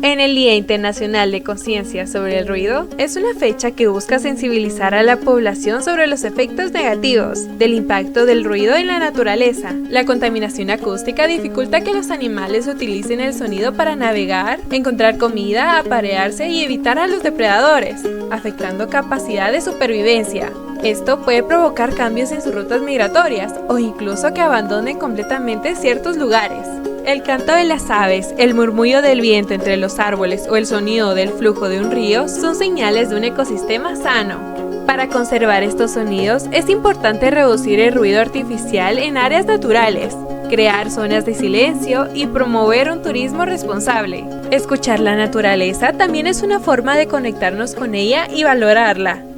En el Día Internacional de Conciencia sobre el Ruido, es una fecha que busca sensibilizar a la población sobre los efectos negativos del impacto del ruido en la naturaleza. La contaminación acústica dificulta que los animales utilicen el sonido para navegar, encontrar comida, aparearse y evitar a los depredadores, afectando capacidad de supervivencia. Esto puede provocar cambios en sus rutas migratorias o incluso que abandonen completamente ciertos lugares. El canto de las aves, el murmullo del viento entre los árboles o el sonido del flujo de un río son señales de un ecosistema sano. Para conservar estos sonidos es importante reducir el ruido artificial en áreas naturales, crear zonas de silencio y promover un turismo responsable. Escuchar la naturaleza también es una forma de conectarnos con ella y valorarla.